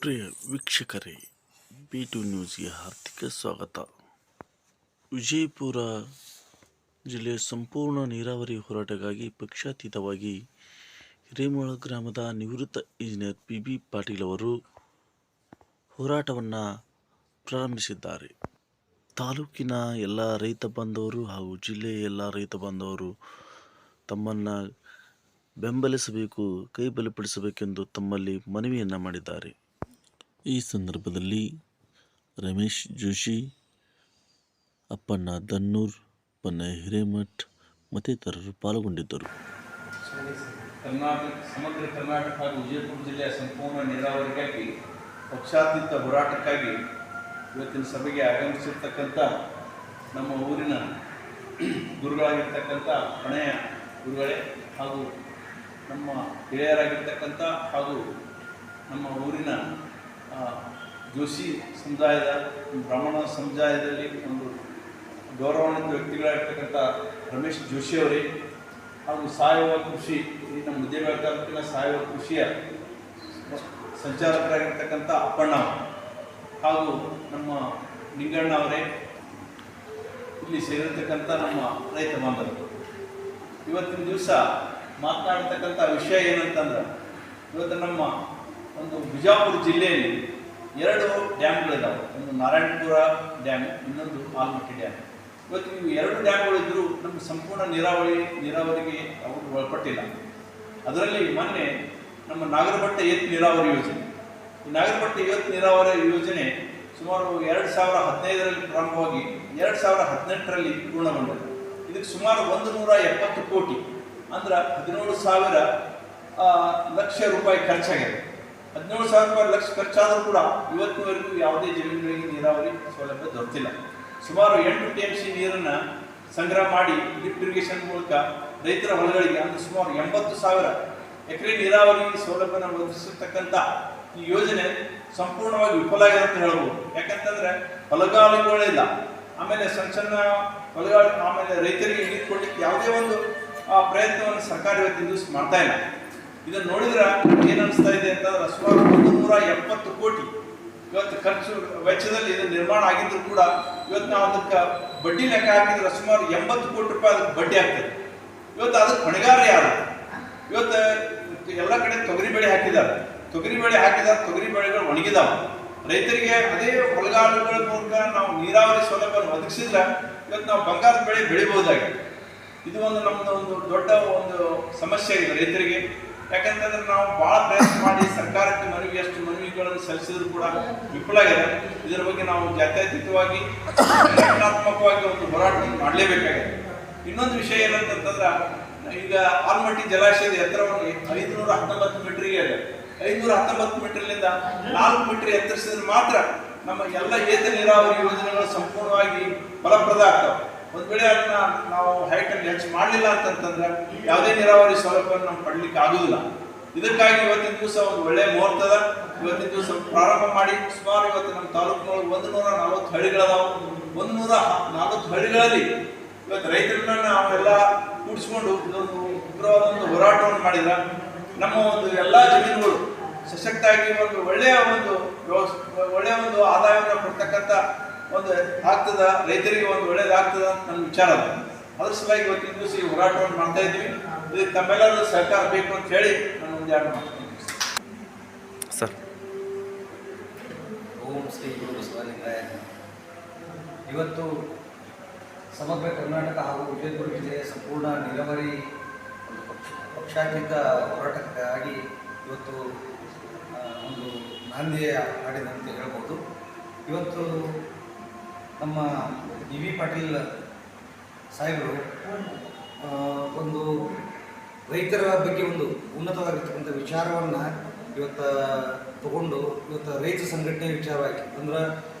ಪ್ರಿಯ ವೀಕ್ಷಕರೇ, B2 ನ್ಯೂಸ್ಗೆ ಹಾರ್ದಿಕ ಸ್ವಾಗತ. ವಿಜಯಪುರ ಜಿಲ್ಲೆಯ ಸಂಪೂರ್ಣ ನೀರಾವರಿ ಹೋರಾಟಕ್ಕಾಗಿ ಪಕ್ಷಾತೀತವಾಗಿ ಹಿರೇಮಳ ಗ್ರಾಮದ ನಿವೃತ್ತ ಇಂಜಿನಿಯರ್ PB ಪಾಟೀಲ್ ಅವರು ಹೋರಾಟವನ್ನು ಪ್ರಾರಂಭಿಸಿದ್ದಾರೆ. ತಾಲೂಕಿನ ಎಲ್ಲ ರೈತ ಬಾಂಧವರು ಹಾಗೂ ಜಿಲ್ಲೆಯ ಎಲ್ಲ ರೈತ ಬಾಂಧವರು ತಮ್ಮನ್ನು ಬೆಂಬಲಿಸಬೇಕು, ಕೈ ಬಲಪಡಿಸಬೇಕೆಂದು ತಮ್ಮಲ್ಲಿ ಮನವಿಯನ್ನು ಮಾಡಿದ್ದಾರೆ. ಈ ಸಂದರ್ಭದಲ್ಲಿ ರಮೇಶ್ ಜೋಶಿ, ಅಪ್ಪಣ್ಣ ದನ್ನೂರ್, ಅಪ್ಪಣ್ಣ ಹಿರೇಮಠ್ ಮತ್ತಿತರರು ಪಾಲ್ಗೊಂಡಿದ್ದರು. ಸಮಗ್ರ ಕರ್ನಾಟಕ ಹಾಗೂ ವಿಜಯಪುರ ಜಿಲ್ಲೆಯ ಸಂಪೂರ್ಣ ನೀರಾವರಿಗಾಗಿ ಪಕ್ಷಾತೀತ ಹೋರಾಟಕ್ಕಾಗಿ ಇವತ್ತಿನ ಸಭೆಗೆ ಆಗಮಿಸಿರ್ತಕ್ಕಂಥ ನಮ್ಮ ಊರಿನ ಗುರುಗಳಾಗಿರ್ತಕ್ಕಂಥ ಹಣೆಯ ಗುರುಗಳೇ ಹಾಗೂ ನಮ್ಮ ಗೆಳೆಯರಾಗಿರ್ತಕ್ಕಂಥ ಹಾಗೂ ನಮ್ಮ ಊರಿನ ಜೋಶಿ ಸಮುದಾಯದ ಬ್ರಾಹ್ಮಣ ಸಮುದಾಯದಲ್ಲಿ ಒಂದು ಗೌರವಾನ್ವಿತ ವ್ಯಕ್ತಿಗಳಾಗಿರ್ತಕ್ಕಂಥ ರಮೇಶ್ ಜೋಶಿ ಅವರೇ ಹಾಗೂ ಸಾವಯವ ಕೃಷಿ ನಮ್ಮ ಮುದ್ದೇಬೇಳೆ ತಾಲೂಕಿನ ಸಾವಯವ ಕೃಷಿಯ ಸಂಚಾಲಕರಾಗಿರ್ತಕ್ಕಂಥ ಅಪ್ಪಣ್ಣ ಹಾಗೂ ನಮ್ಮ ನಿಂಗಣ್ಣ ಅವರೇ, ಇಲ್ಲಿ ಸೇರಿರ್ತಕ್ಕಂಥ ನಮ್ಮ ರೈತ ಬಾಂಧವರು, ಇವತ್ತಿನ ದಿವಸ ಮಾತನಾಡ್ತಕ್ಕಂಥ ವಿಷಯ ಏನಂತಂದ್ರೆ, ಇವತ್ತು ನಮ್ಮ ಒಂದು ಬಿಜಾಪುರ ಜಿಲ್ಲೆಯಲ್ಲಿ 2 ಡ್ಯಾಮ್ಗಳಿದ್ದಾವೆ. ಒಂದು ನಾರಾಯಣಪುರ ಡ್ಯಾಮ್, ಇನ್ನೊಂದು ಆಲಮಟ್ಟಿ ಡ್ಯಾಮ್. ಇವತ್ತು ಇವು 2 ಡ್ಯಾಮ್ಗಳಿದ್ದರೂ ನಮ್ಮ ಸಂಪೂರ್ಣ ನೀರಾವರಿಗೆ ಅವರು ಒಳಪಟ್ಟಿಲ್ಲ. ಅದರಲ್ಲಿ ಮೊನ್ನೆ ನಮ್ಮ ನಾಗರಬಟ್ಟೆ ಏತ್ ನೀರಾವರಿ ಯೋಜನೆ, ಈ ನಾಗರಬಟ್ಟೆ ಏತ್ ನೀರಾವರಿ ಯೋಜನೆ ಸುಮಾರು 2015ರಲ್ಲಿ ಪ್ರಾರಂಭವಾಗಿ 2018ರಲ್ಲಿ ಪೂರ್ಣಗೊಂಡಿದೆ. ಇದಕ್ಕೆ ಸುಮಾರು 170 ಕೋಟಿ ಅಂದ್ರೆ 17,000 ಲಕ್ಷ ರೂಪಾಯಿ ಖರ್ಚಾಗಿದೆ. 17,000 ಲಕ್ಷ ಖರ್ಚಾದರೂ ಕೂಡ ಇವತ್ತಿನವರೆಗೂ ಯಾವುದೇ ಜಮೀನುಗಳಿಗೆ ನೀರಾವರಿ ಸೌಲಭ್ಯ ದೊರೆತಿಲ್ಲ. ಸುಮಾರು 8 TMC ನೀರನ್ನು ಸಂಗ್ರಹ ಮಾಡಿ ಲಿಫ್ಟ್ ಇರಿಗೇಷನ್ ಮೂಲಕ ರೈತರ ಹೊಲಗಳಿಗೆ ಅಂದರೆ ಸುಮಾರು 80,000 ಎಕರೆ ನೀರಾವರಿ ಸೌಲಭ್ಯನ ಒದಗಿಸಿರ್ತಕ್ಕಂಥ ಈ ಯೋಜನೆ ಸಂಪೂರ್ಣವಾಗಿ ವಿಫಲ ಆಗಿದೆ ಅಂತ ಹೇಳ್ಬೋದು. ಯಾಕಂತಂದ್ರೆ ಹೊಲಗಾಲಿಗಳಿಲ್ಲ, ಆಮೇಲೆ ಸಣ್ಣ ಹೊಲಗಾಲಿ, ಆಮೇಲೆ ರೈತರಿಗೆ ನೀರು ಕೊಡ್ಲಿಕ್ಕೆ ಯಾವುದೇ ಒಂದು ಪ್ರಯತ್ನವನ್ನು ಸರ್ಕಾರ ಇವತ್ತಿನ ದಿವಸ ಮಾಡ್ತಾ ಇಲ್ಲ. ಇದನ್ನು ನೋಡಿದ್ರೆ ಏನು ಅನಿಸ್ತಾ ಇದೆ ಅಂತಂದ್ರೆ, ಸುಮಾರು 170 ಕೋಟಿ ಇವತ್ತು ಖರ್ಚು ವೆಚ್ಚದಲ್ಲಿ ಇದು ನಿರ್ಮಾಣ ಆಗಿದ್ರು ಕೂಡ ಇವತ್ತು ನಾವು ಅದಕ್ಕೆ ಬಡ್ಡಿ ಲೆಕ್ಕ ಹಾಕಿದ್ರೆ ಸುಮಾರು 80 ಕೋಟಿ ರೂಪಾಯಿ ಅದಕ್ಕೆ ಬಡ್ಡಿ ಆಗ್ತದೆ. ಇವತ್ತು ಅದಕ್ಕೆ ಹೊಣೆಗಾರ ಯಾರು? ಇವತ್ತು ಎಲ್ಲ ಕಡೆ ತೊಗರಿ ಬೆಳೆ ಹಾಕಿದ್ದಾರೆ, ತೊಗರಿ ಬೆಳೆಗಳು ಒಣಗಿದಾವೆ. ರೈತರಿಗೆ ಅದೇ ಹೊಲಗಾಲುಗಳ ಮೂಲಕ ನಾವು ನೀರಾವರಿ ಸೌಲಭ್ಯವನ್ನು ಒದಗಿಸಿದ್ರೆ ಇವತ್ತು ನಾವು ಬಂಗಾರದ ಬೆಳೆ ಬೆಳಿಬಹುದಾಗಿದೆ. ಇದು ಒಂದು ನಮ್ಮದು ಒಂದು ದೊಡ್ಡ ಒಂದು ಸಮಸ್ಯೆ ಆಗಿದೆ ರೈತರಿಗೆ. ಯಾಕಂತಂದ್ರೆ ನಾವು ಭಾಳ ಪ್ರಯತ್ನ ಮಾಡಿ ಸರ್ಕಾರಕ್ಕೆ ಎಷ್ಟು ಮನವಿಗಳನ್ನು ಸಲ್ಲಿಸಿದ್ರು ಕೂಡ ವಿಫಲ ಆಗಿದೆ. ಇದರ ಬಗ್ಗೆ ನಾವು ಜಾತ್ಯತೀತವಾಗಿ ರಚನಾತ್ಮಕವಾಗಿ ಒಂದು ಹೋರಾಟವನ್ನು ಮಾಡಲೇಬೇಕಾಗಿದೆ. ಇನ್ನೊಂದು ವಿಷಯ ಏನಂತಂದ್ರೆ, ಈಗ ಆಲ್ಮಟ್ಟಿ ಜಲಾಶಯದ ಎತ್ತರವನ್ನು 519 ಮೀಟರ್ಗೆ ಇದೆ. 519 ಮೀಟರ್ಲಿಂದ 4 ಮೀಟರ್ ಎತ್ತರಿಸಿದ್ರೆ ಮಾತ್ರ ನಮ್ಮ ಎಲ್ಲ ಏತ ನೀರಾವರಿ ಯೋಜನೆಗಳು ಸಂಪೂರ್ಣವಾಗಿ ಫಲಪ್ರದ ಆಗ್ತವೆ. ಒಂದು ವೇಳೆ ಅದನ್ನ ನಾವು ಹೈಟನ್ನು ಹೆಚ್ಚು ಮಾಡಲಿಲ್ಲ ಅಂತಂತಂದ್ರೆ ಯಾವುದೇ ನೀರಾವರಿ ಸೌಲಭ್ಯವನ್ನು ನಾವು ಪಡಲಿಕ್ಕೆ ಆಗುದಿಲ್ಲ. ಇದಕ್ಕಾಗಿ ಇವತ್ತಿನ ದಿವಸ ಒಂದು ಒಳ್ಳೆಯ ಮುಹೂರ್ತದ, ಇವತ್ತಿನ ದಿವಸ ಪ್ರಾರಂಭ ಮಾಡಿ ಸುಮಾರು ಇವತ್ತು ನಮ್ಮ ತಾಲೂಕಿನೊಳಗೆ 140 ಹಳ್ಳಿಗಳದಾವು. 140 ಹಳ್ಳಿಗಳಲ್ಲಿ ಇವತ್ತು ರೈತರನ್ನ ನಾವೆಲ್ಲ ಕೂಡಿಸ್ಕೊಂಡು ಇದೊಂದು ಉಗ್ರವಾದ ಒಂದು ಹೋರಾಟವನ್ನು ಮಾಡಿದ್ರೆ ನಮ್ಮ ಒಂದು ಎಲ್ಲ ಜಮೀನುಗಳು ಸಶಕ್ತಾಗಿ ಒಂದು ಒಳ್ಳೆಯ ಒಂದು ಆದಾಯವನ್ನು ಕೊಡ್ತಕ್ಕಂಥ ಒಂದು ಆಗ್ತದ, ರೈತರಿಗೆ ಒಂದು ಒಳ್ಳೇದಾಗ್ತದ ಅಂತ ನನ್ನ ವಿಚಾರ ಅದ. ಅದ್ರ ಸಲುವಾಗಿ ಇವತ್ತಿನ ದಿವಸ ಈ ಹೋರಾಟವನ್ನು ಮಾಡ್ತಾ ಇದ್ದೀವಿ. ಇದಕ್ಕೆ ತಮ್ಮೆಲ್ಲರೂ ಸಹಕಾರ ಬೇಕು ಅಂತ ಹೇಳಿ ನಾನು ಒಂದು 2 ಮಾತು ಸರ್. ಓಂ ಶ್ರೀ ಗುರು ಬಸವಲಿಂಗಾಯ. ಇವತ್ತು ಸಮಗ್ರ ಕರ್ನಾಟಕ ಹಾಗೂ ವಿಜಯಪುರ ಜಿಲ್ಲೆಯ ಸಂಪೂರ್ಣ ನೀರಾವರಿ ಒಂದು ಪಕ್ಷಾತೀತ ಹೋರಾಟಕ್ಕಾಗಿ ಇವತ್ತು ಒಂದು ನಾಂದಿಯ ಹಾಡಿದಂತೆ ಹೇಳ್ಬೋದು. ಇವತ್ತು ನಮ್ಮ PB ಪಾಟೀಲ್ ಸಾಹೇಬರು ಒಂದು ರೈತರ ಬಗ್ಗೆ ಒಂದು ಉನ್ನತವಾಗಿರ್ತಕ್ಕಂಥ ವಿಚಾರವನ್ನು ಇವತ್ತು ತಗೊಂಡು ಇವತ್ತು ರೈತ ಸಂಘಟನೆ ವಿಚಾರವಾಗಿ ಅಂದ್ರೆ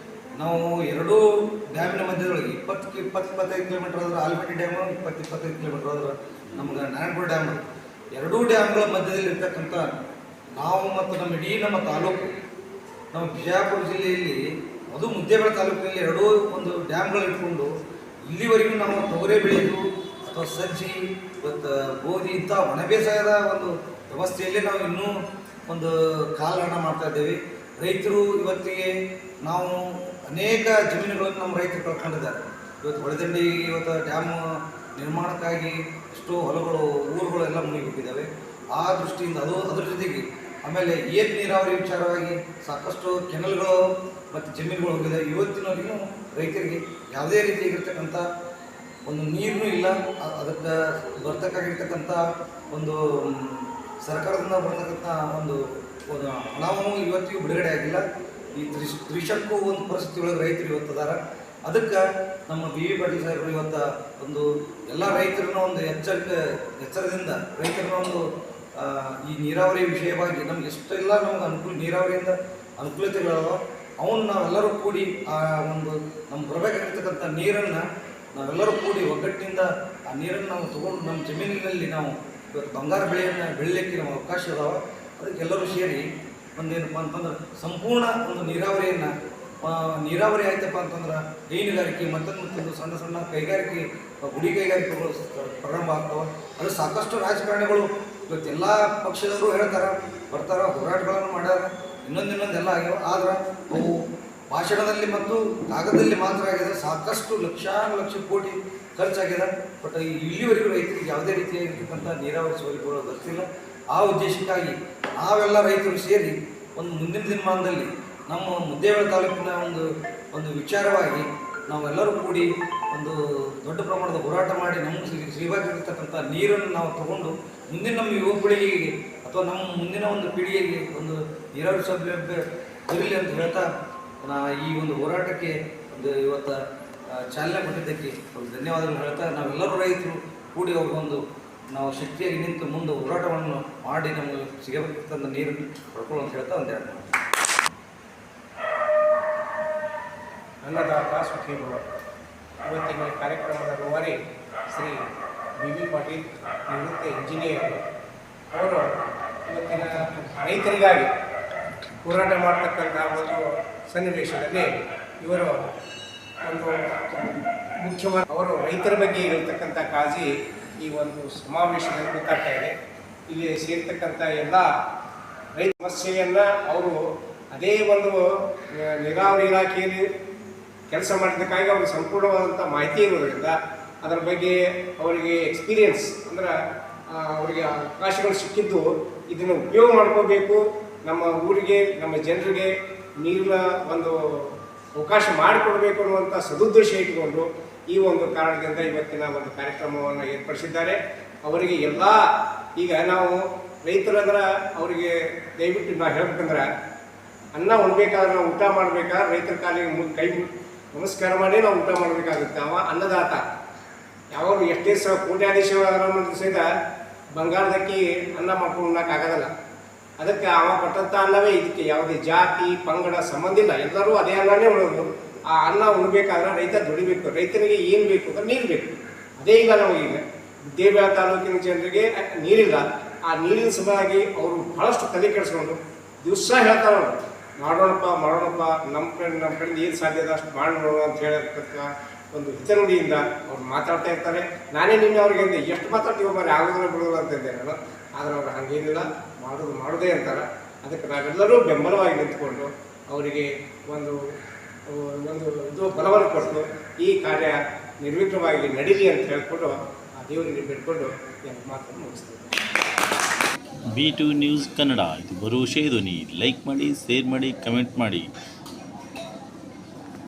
ನಾವು 2 ಡ್ಯಾಮಿನ ಮಧ್ಯದೊಳಗೆ 20-25 ಕಿಲೋಮೀಟರ್ ಆದ್ರೆ ಆಲಮಟ್ಟಿ ಡ್ಯಾಮು, 20-25 ಕಿಲೋಮೀಟರ್ ಆದ್ರೆ ನಮ್ಗೆ ನಾರಾಯಣಪುರ ಡ್ಯಾಮ್, 2 ಡ್ಯಾಮ್ಗಳ ಮಧ್ಯದಲ್ಲಿ ಇರ್ತಕ್ಕಂಥ ನಾವು ಮತ್ತು ನಮ್ಮ ಇಡೀ ನಮ್ಮ ತಾಲೂಕು, ನಮ್ಮ ಬಿಜಾಪುರ ಜಿಲ್ಲೆಯಲ್ಲಿ ಅದು ಮುದ್ದೇಬೇಳೆ ತಾಲೂಕಿನಲ್ಲಿ 2 ಒಂದು ಡ್ಯಾಮ್ಗಳು ಇಟ್ಕೊಂಡು ಇಲ್ಲಿವರೆಗೂ ನಾವು ತೊಗರೆ ಬೆಳೆಯೋದು ಅಥವಾ ಸಜ್ಜಿ ಮತ್ತು ಗೋಧಿ ಇಂಥ ಒಣ ಬೇಸಾಯದ ಒಂದು ವ್ಯವಸ್ಥೆಯಲ್ಲಿ ನಾವು ಇನ್ನೂ ಒಂದು ಕಾಲಹರಣ ಮಾಡ್ತಾ ಇದ್ದೇವೆ. ರೈತರು ಇವತ್ತಿಗೆ ನಾವು ಅನೇಕ ಜಮೀನುಗಳನ್ನು ನಮ್ಮ ರೈತರು ಕಳ್ಕೊಂಡಿದ್ದಾರೆ. ಇವತ್ತು ಹೊಳೆದಂಡಿ ಇವತ್ತು ಡ್ಯಾಮ್ ನಿರ್ಮಾಣಕ್ಕಾಗಿ ಎಷ್ಟೋ ಹೊಲಗಳು ಊರುಗಳು ಎಲ್ಲ ಮುಳುಗಿಬಿಟ್ಟಿದ್ದಾವೆ. ಆ ದೃಷ್ಟಿಯಿಂದ ಅದರ ಜೊತೆಗೆ ಆಮೇಲೆ ಏತ ನೀರಾವರಿ ವಿಚಾರವಾಗಿ ಸಾಕಷ್ಟು ಕೆನಲ್ಗಳು ಮತ್ತು ಜಮೀನುಗಳು ಹೋಗಿದೆ. ಇವತ್ತಿನವರೆಗೂ ರೈತರಿಗೆ ಯಾವುದೇ ರೀತಿಯಾಗಿರ್ತಕ್ಕಂಥ ಒಂದು ನೀರು ಇಲ್ಲ. ಅದಕ್ಕೆ ಬರ್ತಕ್ಕಾಗಿರ್ತಕ್ಕಂಥ ಒಂದು ಸರ್ಕಾರದಿಂದ ಬರ್ತಕ್ಕಂಥ ಒಂದು ಹಣವು ಇವತ್ತಿಗೂ ಬಿಡುಗಡೆ ಆಗಿಲ್ಲ. ಈ ತ್ರಿಶಂಕು ಒಂದು ಪರಿಸ್ಥಿತಿ ಒಳಗೆ ರೈತರು ಇವತ್ತದಾರ. ಅದಕ್ಕೆ ನಮ್ಮ ಬಿ ವಿ ಪಾಟೀಲ್ ಸಾಹೇಬರು ಇವತ್ತು ಒಂದು ಎಲ್ಲ ರೈತರನ್ನ ಒಂದು ಎಚ್ಚರದಿಂದ ರೈತರನ್ನ ಒಂದು ಈ ನೀರಾವರಿ ವಿಷಯವಾಗಿ ನಮ್ಗೆ ಎಷ್ಟೆಲ್ಲ ನಮ್ಗೆ ನೀರಾವರಿಯಿಂದ ಅನುಕೂಲತೆಗಳವ ಅವನ್ನ ನಾವೆಲ್ಲರೂ ಕೂಡಿ ಆ ಒಂದು ನಮ್ಮ ಬರಬೇಕಾಗಿರ್ತಕ್ಕಂಥ ನೀರನ್ನು ನಾವೆಲ್ಲರೂ ಕೂಡಿ ಒಗ್ಗಟ್ಟಿನಿಂದ ಆ ನೀರನ್ನು ನಾವು ತಗೊಂಡು ನಮ್ಮ ಜಮೀನಿನಲ್ಲಿ ನಾವು ಇವತ್ತು ಬಂಗಾರ ಬೆಳೆಯಲಿಕ್ಕೆ ನಮ್ಗೆ ಅವಕಾಶ ಇದಾವ. ಅದಕ್ಕೆ ಎಲ್ಲರೂ ಸೇರಿ ಒಂದೇನಪ್ಪ ಅಂತಂದ್ರೆ ಸಂಪೂರ್ಣ ಒಂದು ನೀರಾವರಿ ಆಯ್ತಪ್ಪ ಅಂತಂದ್ರೆ ಹೈನುಗಾರಿಕೆ ಮತ್ತೊಂದು ಸಣ್ಣ ಸಣ್ಣ ಕೈಗಾರಿಕೆ ಗುಡಿ ಕೈಗಾರಿಕೆಗಳು ಪ್ರಾರಂಭ ಆಗ್ತಾವೆ. ಅದು ಸಾಕಷ್ಟು ರಾಜಕಾರಣಿಗಳು ಇವತ್ತೆಲ್ಲ ಪಕ್ಷದವರು ಹೇಳ್ತಾರೆ, ಬರ್ತಾರೆ, ಹೋರಾಟಗಳನ್ನು ಮಾಡ್ಯಾರ, ಇನ್ನೊಂದೆಲ್ಲ ಆಗ್ಯಾವ. ಆದ್ರೆ ಅವು ಭಾಷಣದಲ್ಲಿ ಮತ್ತು ಕಾಗದದಲ್ಲಿ ಮಾತ್ರ ಆಗಿದೆ. ಸಾಕಷ್ಟು ಲಕ್ಷ ಕೋಟಿ ಖರ್ಚಾಗಿದೆ. ಬಟ್ ಇಲ್ಲಿವರೆಗೂ ರೈತರಿಗೆ ಯಾವುದೇ ರೀತಿಯಾಗಿರ್ತಕ್ಕಂಥ ನೀರಾವರಿ ಸೌಲಭ್ಯಗಳು ಬರ್ತಿಲ್ಲ. ಆ ಉದ್ದೇಶಕ್ಕಾಗಿ ನಾವೆಲ್ಲ ರೈತರು ಸೇರಿ ಒಂದು ಮುಂದಿನ ದಿನಮಾನದಲ್ಲಿ ನಮ್ಮ ಮುದ್ದೇಬಿಹಾಳ ತಾಲೂಕಿನ ಒಂದು ವಿಚಾರವಾಗಿ ನಾವೆಲ್ಲರೂ ಕೂಡಿ ಒಂದು ದೊಡ್ಡ ಪ್ರಮಾಣದ ಹೋರಾಟ ಮಾಡಿ ನಮಗೆ ಸಿಗಬೇಕಾಗಿರ್ತಕ್ಕಂಥ ನೀರನ್ನು ನಾವು ತಗೊಂಡು ಮುಂದಿನ ನಮ್ಮ ಯುವ ಪೀಳಿಗೆಗೆ ಅಥವಾ ನಮ್ಮ ಮುಂದಿನ ಒಂದು ಪೀಳಿಗೆಗೆ ಒಂದು ನೀರಾವರಿ ಸೌಲಭ್ಯ ಇರಲಿ ಅಂತ ಹೇಳ್ತಾ ಈ ಒಂದು ಹೋರಾಟಕ್ಕೆ ಒಂದು ಇವತ್ತು ಚಾಲನೆ ಕೊಟ್ಟಿದ್ದಕ್ಕೆ ಒಂದು ಧನ್ಯವಾದಗಳು ಹೇಳ್ತಾ ನಾವೆಲ್ಲರೂ ರೈತರು ಕೂಡಿ ಅವ್ರಿಗೊಂದು ನಾವು ಶಕ್ತಿಯಾಗಿ ನಿಂತು ಮುಂದೆ ಹೋರಾಟವನ್ನು ಮಾಡಿ ನಮಗೆ ಸಿಗಬೇಕಿರ್ತಂಥ ನೀರನ್ನು ಪಡ್ಕೊಳ್ಳೋ ಅಂತ ಹೇಳ್ತಾ ಒಂದು ಎರಡು ಅನ್ನದಾತ ಸುಖೀಭವ. ಇವತ್ತಿನ ಕಾರ್ಯಕ್ರಮದ ರೂವಾರಿ ಶ್ರೀ ಬಿ ವಿ ಪಾಟೀಲ್ ನಿವೃತ್ತ ಇಂಜಿನಿಯರ್ ಅವರು ಇವತ್ತಿನ ರೈತರಿಗಾಗಿ ಹೋರಾಟ ಮಾಡ್ತಕ್ಕಂಥ ಒಂದು ಸನ್ನಿವೇಶದಲ್ಲಿ ಇವರು ಒಂದು ಮುಖ್ಯವಾದ ಅವರು ರೈತರ ಬಗ್ಗೆ ಇರತಕ್ಕಂಥ ಕಾಳಜಿ ಈ ಒಂದು ಸಮಾವೇಶದಲ್ಲಿ ಗೊತ್ತಾಗ್ತಾ ಇದೆ. ಇಲ್ಲಿ ಸೇರ್ತಕ್ಕಂಥ ಎಲ್ಲ ರೈತ ಸಮಸ್ಯೆಯನ್ನು ಅವರು ಅದೇ ಒಂದು ನೀರಾವರಿ ಇಲಾಖೆಯಲ್ಲಿ ಕೆಲಸ ಮಾಡಿದ್ದಕ್ಕಾಗಿ ಅವ್ರಿಗೆ ಸಂಪೂರ್ಣವಾದಂಥ ಮಾಹಿತಿ ಇರೋದ್ರಿಂದ ಅದರ ಬಗ್ಗೆ ಅವರಿಗೆ ಎಕ್ಸ್ಪೀರಿಯನ್ಸ್ ಅಂದ್ರೆ ಅವರಿಗೆ ಅವಕಾಶಗಳು ಸಿಕ್ಕಿದ್ದು ಇದನ್ನು ಉಪಯೋಗ ಮಾಡ್ಕೋಬೇಕು, ನಮ್ಮ ಊರಿಗೆ ನಮ್ಮ ಜನರಿಗೆ ನೀರಿನ ಒಂದು ಅವಕಾಶ ಮಾಡಿಕೊಡ್ಬೇಕು ಅನ್ನುವಂಥ ಸದುದ್ದೇಶ ಇಟ್ಟುಕೊಂಡು ಈ ಒಂದು ಕಾರಣದಿಂದ ಇವತ್ತಿನ ಒಂದು ಕಾರ್ಯಕ್ರಮವನ್ನು ಏರ್ಪಡಿಸಿದ್ದಾರೆ. ಅವರಿಗೆ ಎಲ್ಲ ಈಗ ನಾವು ರೈತರಂದ್ರೆ ಅವರಿಗೆ ದಯವಿಟ್ಟು ನಾವು ಹೇಳ್ಬೇಕಂದ್ರೆ ಅನ್ನ ಉಣ್ಬೇಕಾದ್ರೆ ನಾವು ಊಟ ಮಾಡಬೇಕಾದ್ರೆ ರೈತರ ಕಾಲಿಗೆ ಕೈ ನಮಸ್ಕಾರ ಮಾಡಿ ನಾವು ಊಟ ಮಾಡಬೇಕಾಗುತ್ತೆ. ಅವ ಅನ್ನದಾತ ಯಾವಾಗ ಎಷ್ಟೇ ಕೋಟ್ಯಾಧೀಶ ಸಹಿತ ಬಂಗಾರದಕ್ಕಿ ಅನ್ನ ಮಾಡ್ಕೊಂಡು ಉಣ್ಣಕ್ಕಾಗೋದಲ್ಲ. ಅದಕ್ಕೆ ಅವ ಕೊಟ್ಟಂಥ ಅನ್ನವೇ ಇದಕ್ಕೆ ಯಾವುದೇ ಜಾತಿ ಪಂಗಡ ಸಂಬಂಧ ಇಲ್ಲ, ಎಲ್ಲರೂ ಅದೇ ಅನ್ನನೇ ಉಳೋದು. ಆ ಅನ್ನ ಉಣ್ಬೇಕಾದ್ರೆ ರೈತ ದುಡಿಬೇಕು. ರೈತನಿಗೆ ಏನು ಬೇಕು ಅಂದ್ರೆ ನೀರು ಬೇಕು. ಅದೇ ಇಲ್ಲ ನಮಗೀಗ ಮುದ್ದೇಬಿಹಾಳ ತಾಲೂಕಿನ ಜನರಿಗೆ ನೀರಿಲ್ಲ. ಆ ನೀರಿನ ಸಲುವಾಗಿ ಅವರು ಭಾಳಷ್ಟು ತಲೆ ಕೆಡಿಸ್ಕೊಂಡು ದಿವಸ ಹೇಳ್ತಾರೆ, ಮಾಡೋಣಪ್ಪ ನಮ್ಮ ಕಡೆಯಿಂದ ಏನು ಸಾಧ್ಯ ಇದೆ ಅಷ್ಟು ಮಾಡೋಣ ಅಂತ ಹೇಳತಕ್ಕ ಒಂದು ಹಿತನುಡಿಯಿಂದ ಅವ್ರು ಮಾತಾಡ್ತಾ ಇರ್ತಾರೆ. ನಾನೇ ನಿನ್ನೆ ಅವ್ರಿಗೆ ಅಂದೆ, ಎಷ್ಟು ಮಾತಾಡ್ತೀವೋ ಮನೆ ಆಗೋದಿಲ್ಲ ಬಿಡೋಲ್ಲ ಅಂತಂದೆ ನಾನು. ಆದರೆ ಅವ್ರು ಹಾಗೇನಿಲ್ಲ, ಮಾಡೋದೇ ಅಂತಾರೆ. ಅದಕ್ಕೆ ನಾವೆಲ್ಲರೂ ಬೆಂಬಲವಾಗಿ ನಿಂತ್ಕೊಂಡು ಅವರಿಗೆ ಒಂದು ಇದು ಬಲವನ್ನು ಕೊಟ್ಟು ಈ ಕಾರ್ಯ ನಿರ್ವಿಘ್ನವಾಗಿ ನಡೀಲಿ ಅಂತ ಹೇಳ್ಕೊಂಡು ಆ ದೇವರಿಗೆ ಬಿಟ್ಕೊಂಡು ಮಾತನ್ನು ಮುಗಿಸ್ತೇವೆ. B2 ನ್ಯೂಸ್ ಕನ್ನಡ, ಇದು ಭರವಸೆ ಧ್ವನಿ. ಲೈಕ್ ಮಾಡಿ, ಶೇರ್ ಮಾಡಿ, ಕಮೆಂಟ್ ಮಾಡಿ.